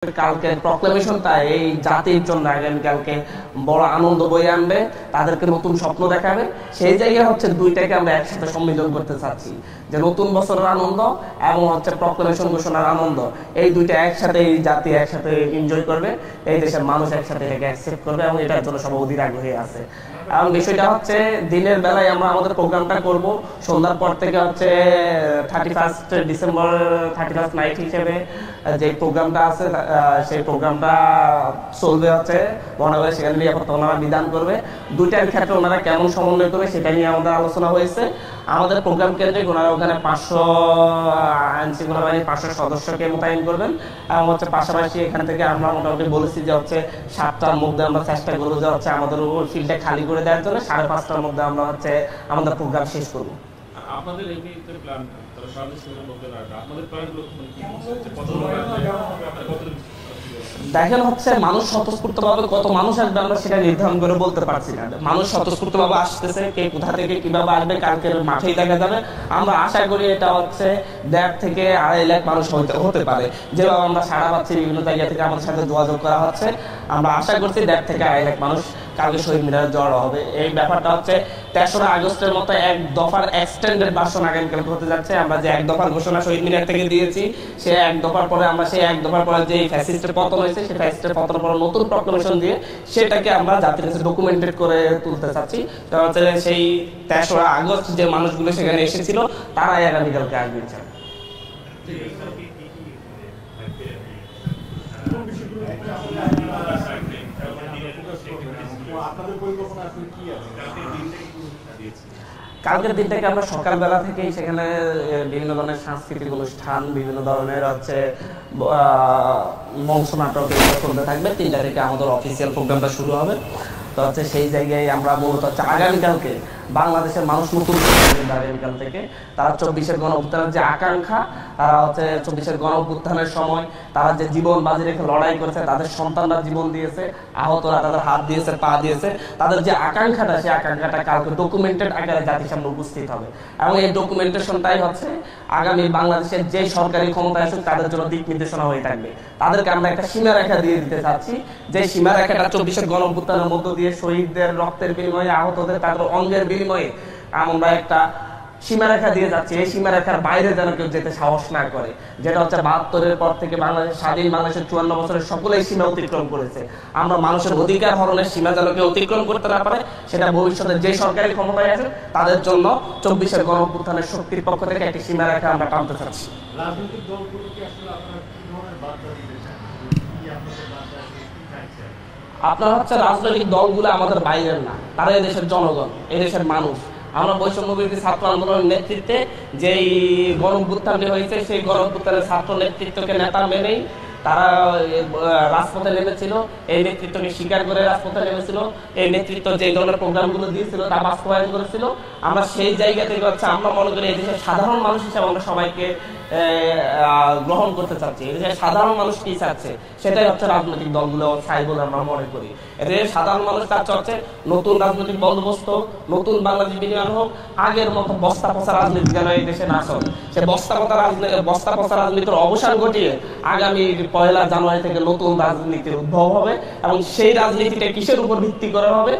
কালকে প্রক্লেমেশনটা এই জাতির জন্য আগামীকালকে বড় আনন্দ বয়ে আনবে, তাদেরকে নতুন স্বপ্ন দেখাবে। সেই জায়গায় হচ্ছে দুইটাকে আমরা একসাথে সম্মিলন করতে চাচ্ছি, যে নতুন বছরের আনন্দ এবং হচ্ছে প্রক্লেমেশন ঘোষণার আনন্দ, এই দুইটা একসাথে এই জাতি একসাথে এনজয় করবে, এই দেশের মানুষ একসাথে এটাকে অ্যাকসেপ্ট করবে এবং এটার জন্য সবাই অধীর আগ্রহী আছে। এবং বিষয়টা হচ্ছে দিনের বেলায় আমরা আমাদের প্রোগ্রামটা করব, সন্ধ্যার পর থেকে হচ্ছে 31 ডিসেম্বর 31 নাইট হিসেবে যে প্রোগ্রামটা আছে সেই প্রোগ্রামটা চলবে হচ্ছে মহানগরে। সেখানে নিরাপত্তা ওনারা বিধান করবে, দুইটার ক্ষেত্রে ওনারা কেমন সমন্বয় করবে সেটা নিয়ে আমাদের আলোচনা হয়েছে। আমাদের প্রোগ্রাম কেন্দ্রে ওনারা ওখানে 500 আইন শৃঙ্খলা বাহিনীর 500 সদস্যকে মোতায়েন করবেন এবং হচ্ছে পাশাপাশি এখান থেকে আমরা মোটামুটি বলেছি যে হচ্ছে 7টার মধ্যে আমরা চেষ্টা করবো যে হচ্ছে আমাদের ফিল্ডটা খালি করে দেওয়ার জন্য 5:30টার মধ্যে আমরা হচ্ছে আমাদের প্রোগ্রাম শেষ করবো। আপনাদের এমনিতে প্ল্যান আপনাদের প্ল্যানগুলো দেখেন হচ্ছে মানুষ স্বতঃস্ফূর্তভাবে কত মানুষ আসবে আমরা সেটা নির্ধারণ করে বলতে পারছি না। মানুষ স্বতঃস্ফূর্তভাবে আসতেছে, কে কোথা থেকে কিভাবে আসবে কালকের মাঠেই দেখা যাবে। আমরা আশা করি এটা হচ্ছে 1.5 থেকে 2.5 লাখ মানুষ হতে পারে, যেভাবে আমরা সাড়া পাচ্ছি বিভিন্ন জায়গা থেকে আমাদের সাথে যোগাযোগ করা হচ্ছে। আমরা আশা করছি 1.5 থেকে 2.5 লাখ মানুষ কালকে শহীদ মিনারে জড়ো হবে। এই ব্যাপারটা হচ্ছে 3রা আগস্টের মতো এক দফার এক্সটেন্ডেড ভার্সন আগামীকাল হতে যাচ্ছে। আমরা যে এক দফার ঘোষণা শহীদ মিনার থেকে দিয়েছি, সে এক দফার পরে আমরা সেই এক দফার পরে যে ফ্যাসিস্টের পতন হয়েছে সেই ফ্যাসিস্টের পতনের পরে নতুন প্রক্লেমেশন দিয়ে সেটাকে আমরা জাতির কাছে ডকুমেন্টেড করে তুলতে চাচ্ছি। সেই 3রা আগস্ট যে মানুষগুলো সেখানে এসেছিল তারাই আগামীকালকে আসবে। কালকের দিনটাকে আমরা সকালবেলা থেকেই সেখানে বিভিন্ন ধরনের সাংস্কৃতিক অনুষ্ঠান, বিভিন্ন ধরনের হচ্ছে মঞ্চ নাটক চলতে থাকবে। 3টা থেকে আমাদের অফিসিয়াল প্রোগ্রামটা শুরু হবে। তো হচ্ছে সেই জায়গায় আমরা মূলত হচ্ছে আগামীকালকে বাংলাদেশের মানুষ নতুন আগামীকাল থেকে তারা 24-এর গণঅভ্যুত্থানের যে আকাঙ্ক্ষা, তারা হচ্ছে 24-এর গণঅভ্যুত্থানের সময় তারা যে জীবন বাজি রেখে লড়াই করেছে, তাদের সন্তানরা জীবন দিয়েছে, আহতরা তাদের হাত দিয়েছে, পা দিয়েছে, তাদের যে আকাঙ্ক্ষাটা সেই আকাঙ্ক্ষাটা কালকে ডকুমেন্টেড আকারে জাতির সামনে উপস্থিত হবে। এবং এই ডকুমেন্টেশনটাই হচ্ছে আগামী বাংলাদেশের যে সরকারি ক্ষমতায় আসুক তাদের জন্য দিক নির্দেশনা হয়ে থাকবে। তাদেরকে আমরা একটা সীমারেখা দিয়ে দিতে চাচ্ছি, যে সীমারেখাটা 24-এর গণঅভ্যুত্থানের মধ্য দিয়ে শহীদদের রক্তের বিনিময়ে, আহতদের তাদের অঙ্গের বিনিময়ে আমরা একটা সীমারেখা দিয়ে যাচ্ছি। এই সীমারেখার বাইরে যেন কেউ যেতে সাহস না করে, যেটা হচ্ছে 72-এর পর থেকে বাংলাদেশ স্বাধীন, বাংলাদেশের 54 বছরের সকলেই সীমা অতিক্রম করেছে। আমরা মানুষের অধিকার হরণের সীমা যেন কেউ অতিক্রম করতে না পারে, সেটা ভবিষ্যতে যে সরকারি ক্ষমতায় আছে তাদের জন্য 24-এর গণঅভ্যুত্থানের শক্তির পক্ষ থেকে একটি সীমারেখা আমরা টানতে চাচ্ছি। রাজনৈতিক দলগুলোকে আসলে আপনারা কি ধরনের বার্তা দিতে চান? আপনার হচ্ছে রাজনৈতিক দলগুলো আমাদের বাইরের না, তারা এদেশের জনগণ, এদেশের মানুষ। আমরা বৈষম্যবিরোধী ছাত্র আন্দোলনের নেতৃত্বে যেই গণঅভ্যুত্থানটি হয়েছে সেই গণঅভ্যুত্থানের ছাত্র নেতৃত্বকে নেতা মেনেই তারা রাজপথে নেমেছিল, এই নেতৃত্বকে স্বীকার করে রাজপথে নেমেছিল, এই নেতৃত্ব যে ধরনের প্রোগ্রামগুলো দিয়েছিল তা বাস্তবায়ন করেছিল। আমরা সেই জায়গা থেকে হচ্ছে আমরা মনে করি এই দেশের সাধারণ মানুষ হিসেবে আমরা সবাইকে গ্রহণ করতে চাচ্ছি। এই দেশের সাধারণ মানুষ কি চাচ্ছে সেটাই হচ্ছে রাজনৈতিক দলগুলো চাই বলে আমরা মনে করি। এদের সাধারণ মানুষ চাচ্ছে হচ্ছে নতুন রাজনৈতিক বন্দোবস্ত, নতুন বাংলাদেশ বিনিয়োগ হোক, আগের মতো বস্তা পচা রাজনীতি যেন এই দেশে না চলে। সে বস্তা পচা রাজনীতির অবসান ঘটিয়ে আগামী 1 জানুয়ারি থেকে নতুন রাজনীতির উদ্ভব হবে এবং সেই রাজনীতিটা কিসের উপর ভিত্তি করা হবে